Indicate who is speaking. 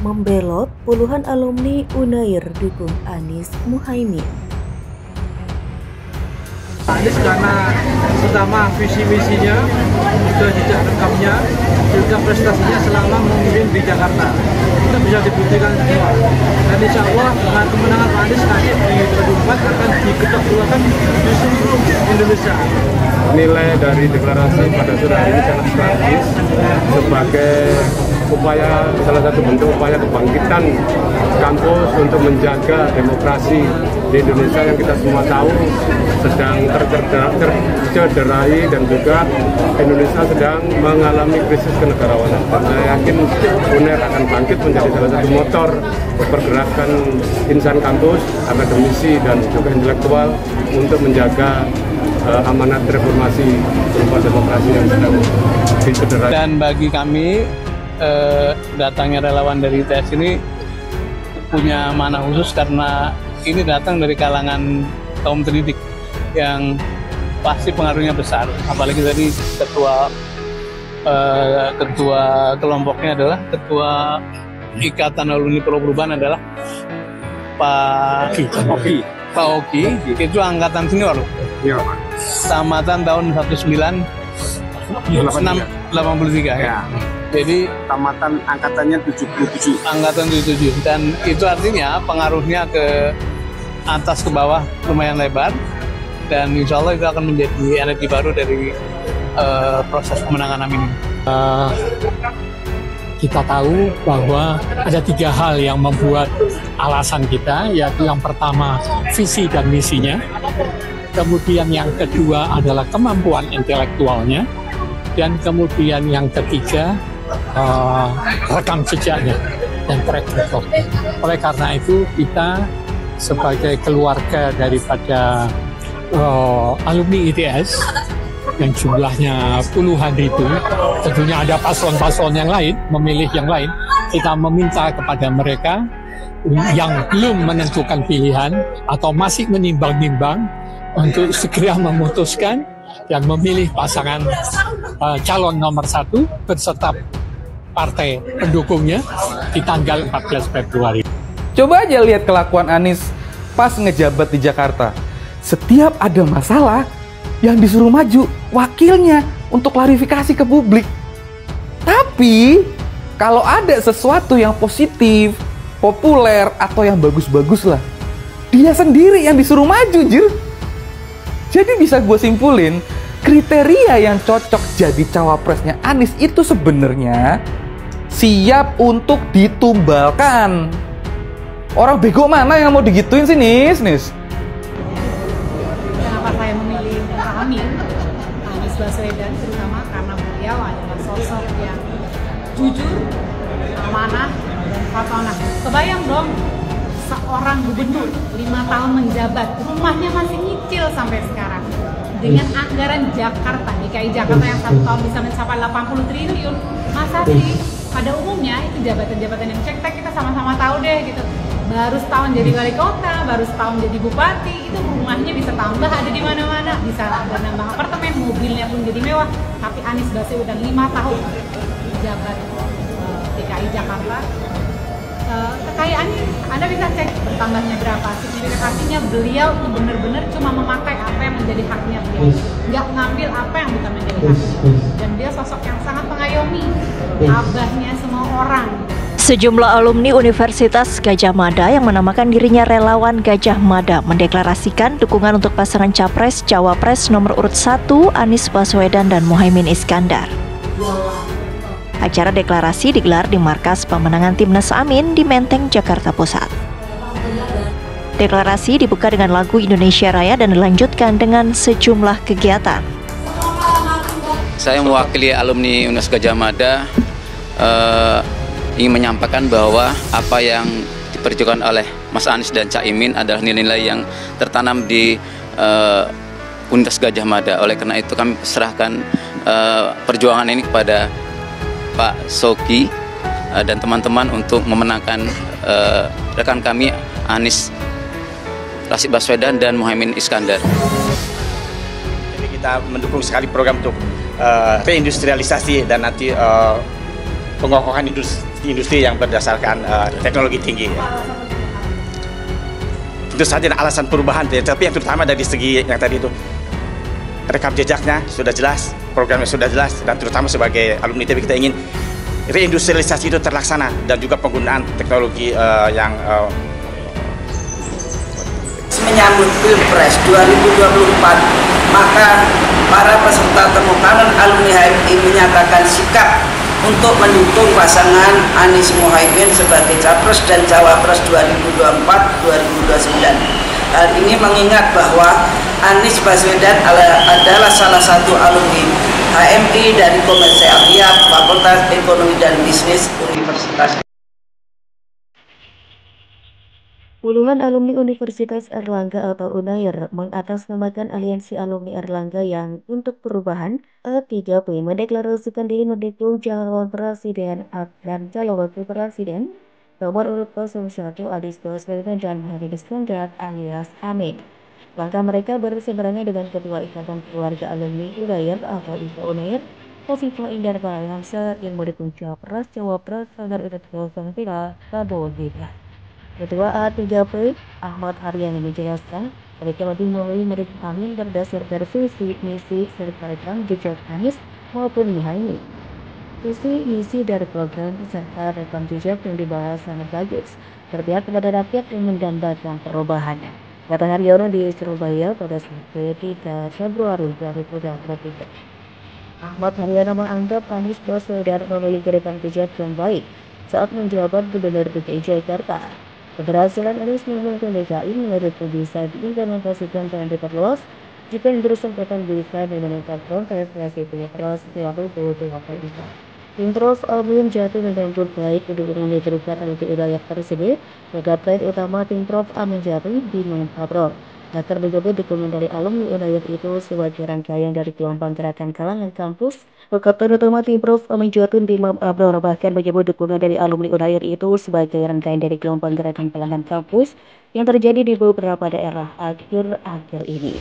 Speaker 1: membelot puluhan alumni Unair dukung Anies Muhaimin.
Speaker 2: Anies karena pertama visi-misinya, juga jejak rekamnya, juga prestasinya selama memimpin di Jakarta. Itu bisa dibuktikan semua. Dan insya Allah dengan kemenangan Pak Anies nanti di 2024 akan diketok-keluarkan di seluruh Indonesia.
Speaker 3: Nilai dari deklarasi pada sore hari ini sangat strategis sebagai upaya, salah satu bentuk upaya kebangkitan kampus untuk menjaga demokrasi di Indonesia yang kita semua tahu sedang tercederai dan juga Indonesia sedang mengalami krisis kenegarawanan. Saya yakin UNER akan bangkit menjadi salah satu motor pergerakan insan kampus, akademisi dan juga intelektual untuk menjaga amanat reformasi berupa demokrasi yang sedang dicederai.
Speaker 4: Dan bagi kami datangnya relawan dari ITS ini punya makna khusus karena ini datang dari kalangan kaum terdidik yang pasti pengaruhnya besar. Apalagi tadi ketua kelompoknya adalah ketua Ikatan Alumni Pro Perubahan adalah Pak Oki. Itu angkatan senior.
Speaker 3: Ya,
Speaker 4: Tamatan tahun 1983 ya. Jadi
Speaker 3: tamatan angkatannya 77.
Speaker 4: Angkatan 77 dan itu artinya pengaruhnya ke atas ke bawah lumayan lebar dan insya Allah itu akan menjadi energi baru dari proses pemenangan Amin.
Speaker 5: Kita tahu bahwa ada 3 hal yang membuat alasan kita, yaitu yang pertama visi dan misinya, kemudian yang kedua adalah kemampuan intelektualnya, dan kemudian yang ketiga rekam jejaknya dan track record. Oleh karena itu kita sebagai keluarga daripada alumni ITS yang jumlahnya puluhan ribu, tentunya ada paslon-paslon yang lain, memilih yang lain. Kita meminta kepada mereka yang belum menentukan pilihan atau masih menimbang-nimbang untuk segera memutuskan dan memilih pasangan calon nomor 1 beserta partai pendukungnya di tanggal 14 Februari.
Speaker 6: Coba aja lihat kelakuan Anies pas ngejabat di Jakarta. Setiap ada masalah, yang disuruh maju wakilnya untuk klarifikasi ke publik. Tapi kalau ada sesuatu yang positif, populer, atau yang bagus-bagus lah, dia sendiri yang disuruh maju, jir. Jadi bisa gue simpulin, kriteria yang cocok jadi cawapresnya Anies itu sebenarnya siap untuk ditumbalkan. Orang bego mana yang mau digituin sih, Nis?
Speaker 7: Kenapa saya memilih Amin, Anies Baswedan, terutama karena beliau adalah sosok yang jujur, amanah, dan fatonah. Kebayang dong, seorang gubernur 5 tahun menjabat, rumahnya masih nyicil sampai sekarang. Dengan anggaran Jakarta, DKI Jakarta yang 1 tahun bisa mencapai 80 triliun, masa sih? Pada umumnya itu jabatan-jabatan yang cektek kita sama-sama tahu deh gitu. Baru setahun jadi wali kota, baru setahun jadi bupati, itu rumahnya bisa tambah ada di mana-mana, bisa ada nambah apartemen, mobilnya pun jadi mewah. Tapi Anies Baswedan 5 tahun jabat DKI Jakarta, kekayaannya Anda bisa cek bertambahnya berapa. Signifikasinya beliau benar-benar cuma memakai apa yang menjadi haknya beliau, nggak ngambil apa yang bukan menjadi haknya. Dan dia sosok yang sangat mengayomi abahnya semua orang.
Speaker 1: Sejumlah alumni Universitas Gadjah Mada yang menamakan dirinya relawan Gadjah Mada mendeklarasikan dukungan untuk pasangan Capres-Cawapres nomor urut 1 Anies Baswedan dan Muhaimin Iskandar. Acara deklarasi digelar di markas pemenangan Timnas Amin di Menteng, Jakarta Pusat. Deklarasi dibuka dengan lagu Indonesia Raya dan dilanjutkan dengan sejumlah kegiatan.
Speaker 8: Saya mewakili alumni Universitas Gadjah Mada ingin menyampaikan bahwa apa yang diperjuangkan oleh Mas Anies dan Cak Imin adalah nilai-nilai yang tertanam di Universitas Gadjah Mada. Oleh karena itu kami serahkan perjuangan ini kepada Pak Soki dan teman-teman untuk memenangkan rekan kami Anies Rashid Baswedan dan Muhaimin Iskandar.
Speaker 9: Jadi kita mendukung sekali program untuk reindustrialisasi dan nanti pengokohan industri yang berdasarkan teknologi tinggi. Tentu saja ada alasan perubahan, tapi yang terutama dari segi yang tadi itu rekam jejaknya sudah jelas, programnya sudah jelas, dan terutama sebagai alumni ITB kita ingin reindustrialisasi itu terlaksana dan juga penggunaan teknologi yang
Speaker 10: menyambut Pilpres 2024, maka para peserta temu kanan alumni HMI menyatakan sikap untuk mendukung pasangan Anies Muhaimin sebagai Capres dan Cawapres 2024-2029. Hal ini mengingat bahwa Anies Baswedan adalah salah satu alumni HMI dari Komersialiyat Fakultas Ekonomi dan Bisnis Universitas.
Speaker 1: Puluhan alumni Universitas Airlangga atau UNAIR mengatasnamakan Aliansi Alumni Airlangga yang untuk Perubahan A3P mendeklarasikan diri mendukung calon presiden dan calon wakil presiden nomor urut 01 Anies Baswedan dan Muhaimin Iskandar alias Amin. Langkah mereka berseberangan dengan Ketua Ikatan Keluarga Alumni UNAIR atau IKA UNAIR, Khofifah Indar Parawansa yang mendukung Capres Cawapres nomor urut 03 Prabowo Gibran. Ketua A3P Ahmad Haryani menjelaskan mereka lebih memilih mendukung Amin berdasarkan visi, misi, serta rekam jejak Anies maupun Muhaimin. Visi, misi, dari program serta rekam jejak yang dibahas sangat bagus, berpihak kepada rakyat yang mendambakan perubahan. Kata Haryono di Surabaya pada 3 Februari 2023. Ahmad Haryono menganggap Anies Baswedan memiliki rekam jejak yang baik saat menjabat Gubernur DKI Jakarta. Keberhasilan Anies memimpin DKI menurutnya bisa diimplementasikan dan diperluas jika bersangkutan bisa meningkatkan prestasi Pilpres 2024. Pemprov Amin Jati menyambut baik dukungan diberikan oleh wilayah tersebut. Pegabat utama Pemprov Amin Jati Bima Pabro akan menyebut dukungan dari alumni UNAIR itu sebagai rangkaian dari gelombang gerakan kalangan kampus. Pegabat utama Pemprov Amin Jati Bima Pabro bahkan menyebut dukungan dari alumni UNAIR itu sebagai rangkaian dari gelombang gerakan kalangan kampus yang terjadi di beberapa daerah akhir-akhir ini.